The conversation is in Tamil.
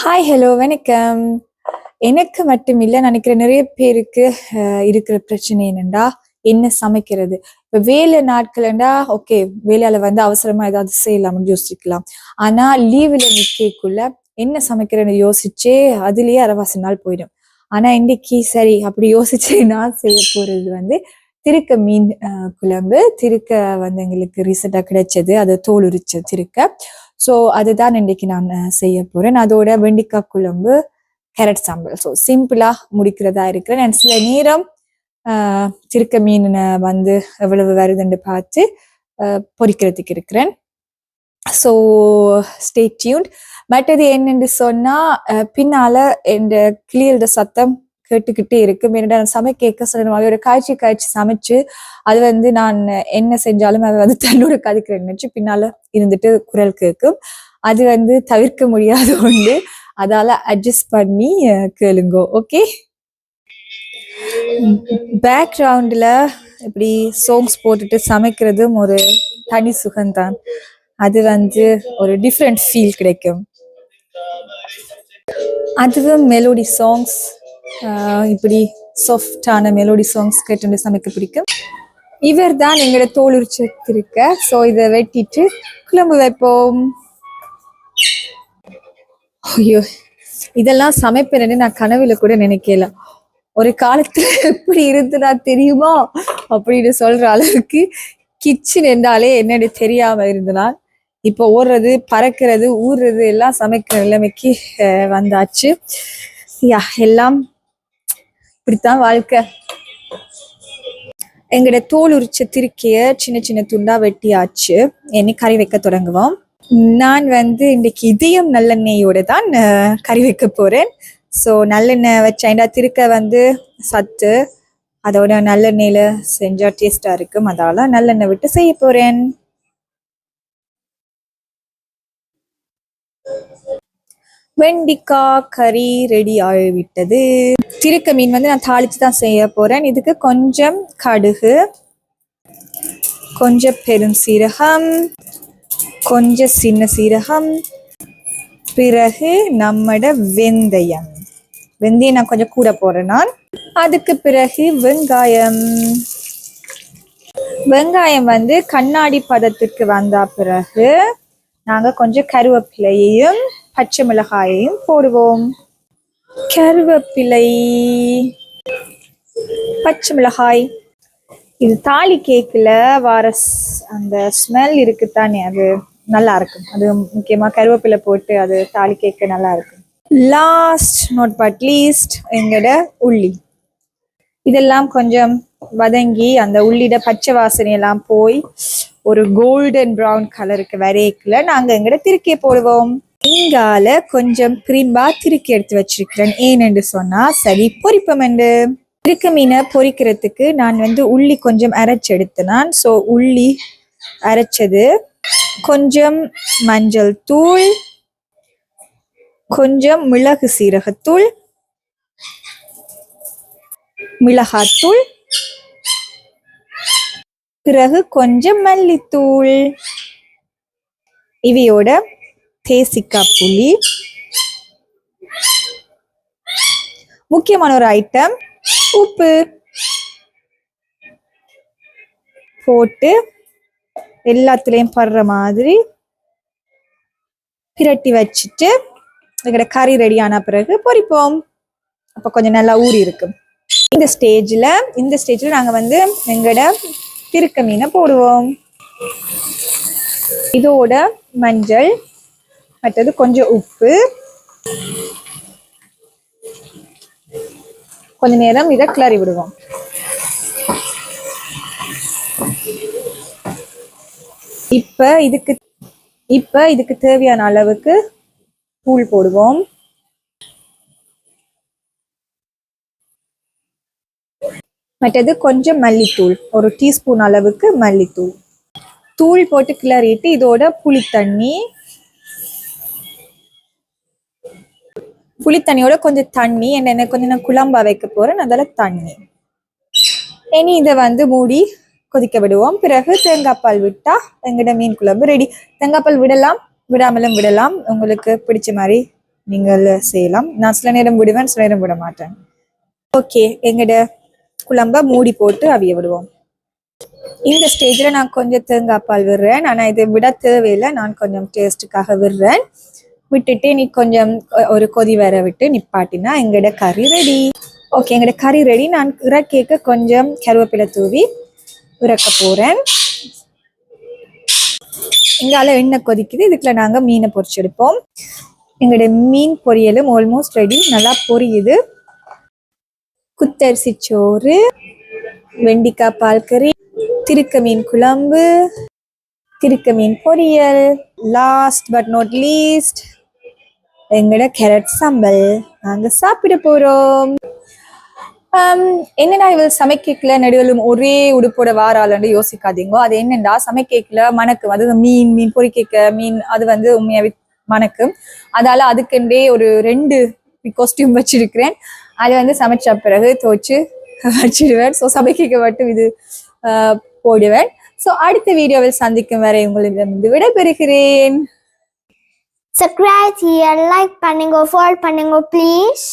ஹாய், ஹலோ, வணக்கம். எனக்கு மட்டும் இல்ல, நினைக்கிறேன் நிறைய பேருக்கு இருக்கிற பிரச்சனை என்னன்னா, என்ன சமைக்கிறது? இப்ப வேலை நாட்கள்ண்டா, ஓகே, வேலையால வந்து அவசரமா ஏதாவது செய்யலாம்னு யோசிக்கலாம். ஆனா, லீவுல நிக்கக்குள்ள என்ன சமைக்கிறேன்னு யோசிச்சே, அதிலேயே அரவாசி நாள் போயிடும். ஆனா, இன்னைக்கு சரி, அப்படி யோசிச்சு நான் செய்ய போறது வந்து, திருக்க மீன் குழம்பு. திருக்க வந்து எங்களுக்கு ரீசெண்டா கிடைச்சது. அது தோல் உரிச்ச திருக்க. ஸோ அதுதான் இன்னைக்கு நான் செய்ய போறேன். அதோட வெண்டைக்காய் குழம்பு, கேரட் சாம்பல். ஸோ சிம்பிளா முடிக்கிறதா இருக்கிறேன். நான் சில நேரம் திருக்க மீன் வந்து எவ்வளவு வருதுன்னு பார்த்து பொரிக்கிறதுக்கு இருக்கிறேன். So stay tuned. மற்றது என்னென்று சொன்னா பின்னால என் கிளியல்ட சத்தம் கேட்டுக்கிட்டே இருக்கு. ஏன்னா சமைக்க சில ஒரு காய்ச்சி சமைச்சு அது வந்து நான் என்ன செஞ்சாலும் அதை வந்து தன்னோட கதைக்கிறேன் நினைச்சு பின்னால இருந்துட்டு குரல் கேட்கும். அது வந்து தவிர்க்க முடியாத ஒன்று. அதால அட்ஜஸ்ட் பண்ணி கேளுங்கோ. ஓகே, பேக்ரவுண்ட்ல இப்படி சாங்ஸ் போட்டுட்டு சமைக்கிறதும் ஒரு தனி சுகம்தான். அது வந்து ஒரு டிஃப்ரெண்ட் ஃபீல் கிடைக்கும். அதுவும் மெலோடி சாங்ஸ், இப்படி சாஃப்டான மெலோடி சாங்ஸ் கேட்டு சமைக்க பிடிக்கும். இவர் தான் எங்களோட தோல் உரிச்சிருக்க. ஸோ இதை வெட்டிட்டு குழம்பு வைப்போம். ஐயோ, இதெல்லாம் சமைப்பேன்னு நான் கனவுல கூட நினைக்கல. ஒரு காலத்துல எப்படி இருந்துனா தெரியுமா அப்படின்னு சொல்ற அளவுக்கு கிச்சன் என்றாலே என்னன்னு தெரியாம இருந்தனால் இப்போ ஓடுறது, பறக்கிறது, ஊறுறது எல்லாம் சமைக்கிற நிலைமைக்கு வந்தாச்சு. எல்லாம் இப்படித்தான் வாழ்க்கை. எங்களோட தோல் உரிச்ச திருக்கைய சின்ன சின்ன துண்டா வெட்டியாச்சு. என்னை கறி வைக்க தொடங்குவோம். நான் வந்து இன்னைக்கு இதயம் நல்லெண்ணெயோட தான் கறி வைக்க போறேன். ஸோ நல்லெண்ணெய் வச்சா திருக்க வந்து சத்து, அதோட நல்லெண்ணெயில செஞ்சா டேஸ்டா இருக்கும். அதால நல்லெண்ணெய் விட்டு செய்ய போறேன். வெண்டிக்காய் கறி ரெடி ஆகிவிட்டது. திருக்க மீன் வந்து நான் தாளிச்சு தான் செய்ய போறேன். இதுக்கு கொஞ்சம் கடுகு, கொஞ்சம் பெரும் சீரகம், கொஞ்சம் சின்ன சீரகம், பிறகு நம்மட வெந்தயம் நான் கொஞ்சம் கூட போறேன். நான் அதுக்கு பிறகு வெங்காயம் வந்து கண்ணாடி பதத்துக்கு வந்த பிறகு நாங்க கொஞ்சம் கருவேப்பிலையையும் பச்சை மிளகாயையும் போடுவோம். கருவேப்பிலை, பச்சை மிளகாய், இது தாலி கேக்குல வர அந்த ஸ்மெல் இருக்குத்தானே, அது நல்லா இருக்கும். அது முக்கியமா கருவேப்பிலை போட்டு அது தாலி கேக்கு நல்லா இருக்கும். லாஸ்ட் நாட் பட் லீஸ்ட் எங்கட உள்ளி. இதெல்லாம் கொஞ்சம் வதங்கி அந்த உள்ளிட பச்சை வாசனை எல்லாம் போய் ஒரு கோல்டன் ப்ரௌன் கலருக்கு வரைக்குல நாங்க எங்கட திருக்கிய போடுவோம். இங்கால கொஞ்சம் கிரீம்பா திருக்கி எடுத்து வச்சிருக்கிறேன். ஏனென்று சொன்னா சரி பொரிப்பம் என்று. திருக்க மீனை பொரிக்கிறதுக்கு நான் வந்து உள்ளி கொஞ்சம் அரைச்சு எடுத்தேன். ஸோ உள்ளி அரைச்சது, கொஞ்சம் மஞ்சள் தூள், கொஞ்சம் மிளகு சீரகத்தூள், மிளகாத்தூள், பிறகு கொஞ்சம் மல்லித்தூள், இவையோட தேசிக்காய் புளி, முக்கியமான ஒரு ஐட்டம் உப்பு போட்டு எல்லாத்துலயும் படுற மாதிரி பிரட்டி வச்சுட்டு எங்கட கறி ரெடியான பிறகு பொரிப்போம். அப்ப கொஞ்சம் நல்லா ஊறி இருக்கும். இந்த ஸ்டேஜ்ல நாங்க வந்து எங்கட திருக்க மீனை போடுவோம். இதோட மஞ்சள், மற்றது கொஞ்சம் உப்பு, கொஞ்ச நேரம் இதை கிளறி விடுவோம். இப்ப இதுக்கு தேவையான அளவுக்கு தூள் போடுவோம். மற்றது கொஞ்சம் மல்லித்தூள், ஒரு டீஸ்பூன் அளவுக்கு மல்லித்தூள் தூள் போட்டு கிளறிட்டு இதோட புளித்தண்ணியோட கொஞ்சம் தண்ணி, என்ன கொஞ்சம் நான் குழம்பா வைக்க போறேன், அதனால தண்ணி. இனி இதை வந்து மூடி கொதிக்க விடுவோம். பிறகு தேங்காய் பால் விட்டா எங்கிட்ட மீன் குழம்பு ரெடி. தேங்காய் பால் விடலாம், விடாமலும் விடலாம், உங்களுக்கு பிடிச்ச மாதிரி நீங்கள் செய்யலாம். நான் சில நேரம் விடுவேன், சில நேரம் விட மாட்டேன். ஓகே, எங்கட குழம்ப மூடி போட்டு அவிய விடுவோம். இந்த ஸ்டேஜ்ல நான் கொஞ்சம் தேங்காய் பால் விடுறேன். ஆனா இதை விட தேவையில்லை, நான் கொஞ்சம் டேஸ்ட்டுக்காக விடுறேன். விட்டுட்டு நீ கொஞ்சம் ஒரு கொதி வர விட்டு நிப்பாட்டினா எங்கட கறி ரெடி. ஓகே, எங்கட கறி ரெடி. நான் இறக்கேக்க கொஞ்சம் கருவேப்பிலை தூவி இறக்க போறேன். எங்கால எண்ணெய் கொதிக்குது, இதுக்குள்ள நாங்க மீனை பொரிச்செடுப்போம். எங்களோட மீன் பொரியலும் ஆல்மோஸ்ட் ரெடி, நல்லா பொரியுது. குத்தரிசி சோறு, வெண்டிக்காய் பால் கறி, திருக்க மீன் குழம்பு, திருக்க மீன் பொரியல், லாஸ்ட் பட் நாட் லீஸ்ட் எங்களோட கேரட் சம்பல். நாங்க சாப்பிட போறோம். என்னடா இவள் சமைக்கல நடுவலும் ஒரே உடுப்போட வாராளன்னு யோசிக்காதீங்க. அது என்னண்டா சமைக்கல மணக்கும், அது மீன் மீன் பொரிக்க மீன் அது வந்து உண்மையாவே மணக்கும். அதால அதுக்குண்டே ஒரு 2 காஸ்டியூம் வச்சிருக்கிறேன். அது வந்து சமைச்ச பிறகு துவைச்சு வச்சிடுவேன். ஸோ சமைக்க மட்டும் இது போடுவேன். ஸோ அடுத்த வீடியோவில் சந்திக்கும் வரை உங்களிடம் விடைபெறுகிறேன். Subscribe here, like பண்ணுங்க, follow பண்ணுங்க please.